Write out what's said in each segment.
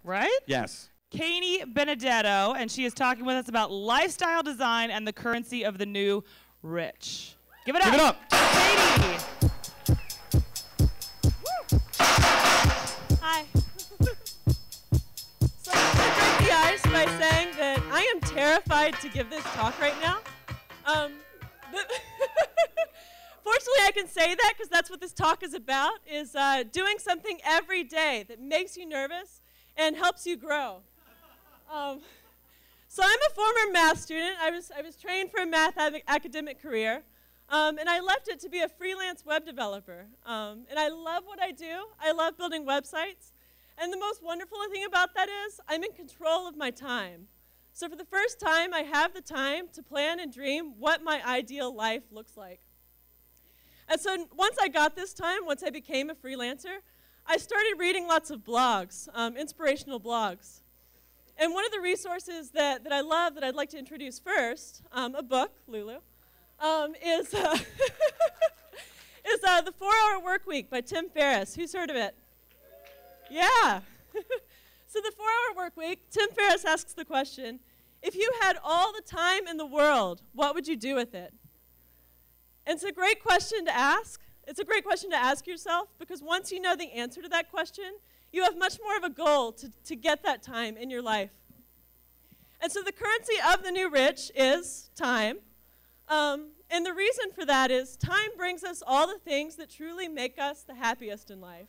right? Yes. Katie Benedetto, and she is talking with us about lifestyle design and the currency of the new rich. Give it up. Give it up. Katie. Hi. So I'm going to break the ice by saying that I am terrified to give this talk right now. Fortunately, I can say that because that's what this talk is about, is doing something every day that makes you nervous and helps you grow. So I'm a former math student. I was trained for a math academic career, and I left it to be a freelance web developer. And I love what I do. I love building websites. And the most wonderful thing about that is I'm in control of my time. So for the first time, I have the time to plan and dream what my ideal life looks like. And so once I got this time, once I became a freelancer, I started reading lots of blogs, inspirational blogs. And one of the resources that I love that I'd like to introduce first, a book, Lulu, is The 4-Hour Workweek by Tim Ferriss. Who's heard of it? Yeah. So the 4-Hour Workweek, Tim Ferriss asks the question, if you had all the time in the world, what would you do with it? And it's a great question to ask. It's a great question to ask yourself, because once you know the answer to that question, you have much more of a goal to get that time in your life. And so the currency of the new rich is time. And the reason for that is time brings us all the things that truly make us the happiest in life.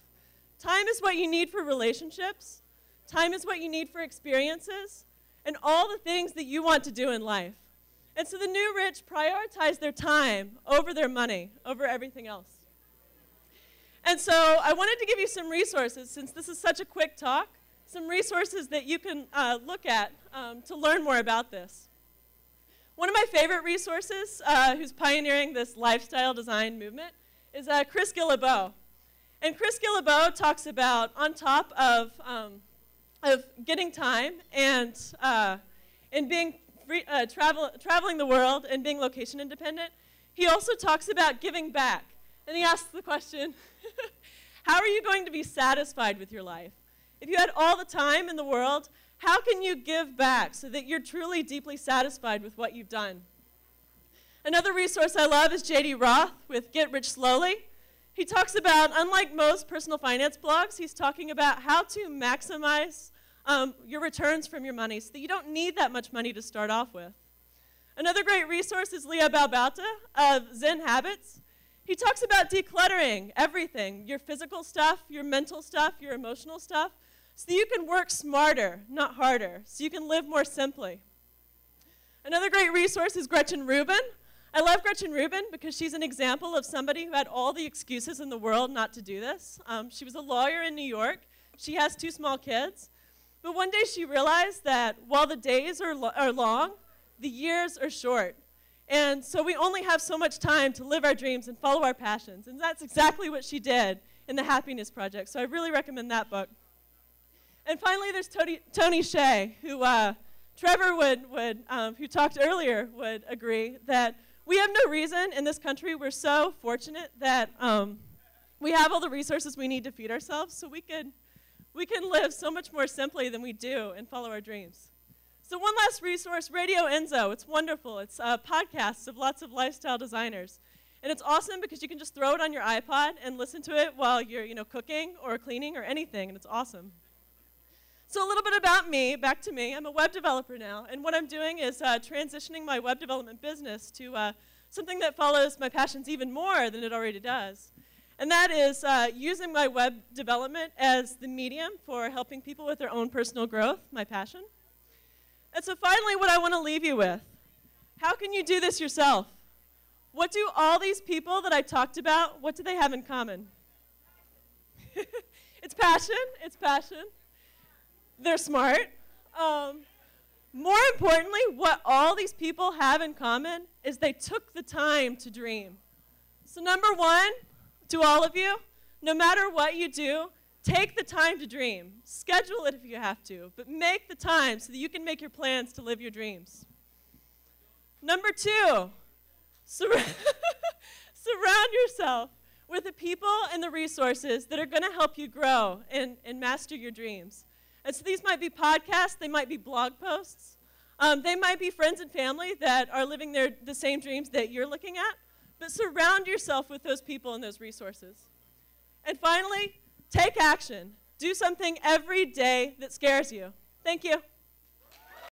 Time is what you need for relationships. Time is what you need for experiences and all the things that you want to do in life. And so the new rich prioritize their time over their money, over everything else. And so I wanted to give you some resources, since this is such a quick talk, some resources that you can look at to learn more about this. One of my favorite resources, who's pioneering this lifestyle design movement, is Chris Guillebeau. And Chris Guillebeau talks about, on top of getting time and being free, traveling the world and being location independent, he also talks about giving back. And he asks the question, how are you going to be satisfied with your life? If you had all the time in the world, how can you give back so that you're truly deeply satisfied with what you've done? Another resource I love is J.D. Roth with Get Rich Slowly. He talks about, unlike most personal finance blogs, he's talking about how to maximize your returns from your money so that you don't need that much money to start off with. Another great resource is Leo Babauta of Zen Habits. He talks about decluttering everything, your physical stuff, your mental stuff, your emotional stuff, so that you can work smarter, not harder, so you can live more simply. Another great resource is Gretchen Rubin. I love Gretchen Rubin because she's an example of somebody who had all the excuses in the world not to do this. She was a lawyer in New York. She has 2 small kids. But one day she realized that while the days are long, the years are short. And so we only have so much time to live our dreams and follow our passions. And that's exactly what she did in the Happiness Project. So I really recommend that book. And finally, there's Tony Hsieh, who Trevor who talked earlier, would agree that we have no reason in this country. We're so fortunate that we have all the resources we need to feed ourselves, so we can live so much more simply than we do and follow our dreams. So one last resource, Radio Enzo. It's wonderful. It's podcasts of lots of lifestyle designers. And it's awesome because you can just throw it on your iPod and listen to it while you're cooking or cleaning or anything, and it's awesome. So a little bit about me, back to me. I'm a web developer now, and what I'm doing is transitioning my web development business to something that follows my passions even more than it already does. And that is using my web development as the medium for helping people with their own personal growth, my passion. And so finally, what I want to leave you with, how can you do this yourself? What do all these people that I talked about, what do they have in common? It's passion. It's passion. They're smart. More importantly, what all these people have in common is they took the time to dream. So number one, to all of you, no matter what you do, take the time to dream. Schedule it if you have to, but make the time so that you can make your plans to live your dreams. Number two, surround yourself with the people and the resources that are going to help you grow and master your dreams. And so these might be podcasts, they might be blog posts, they might be friends and family that are living the same dreams that you're looking at, but surround yourself with those people and those resources. And finally, take action. Do something every day that scares you. Thank you.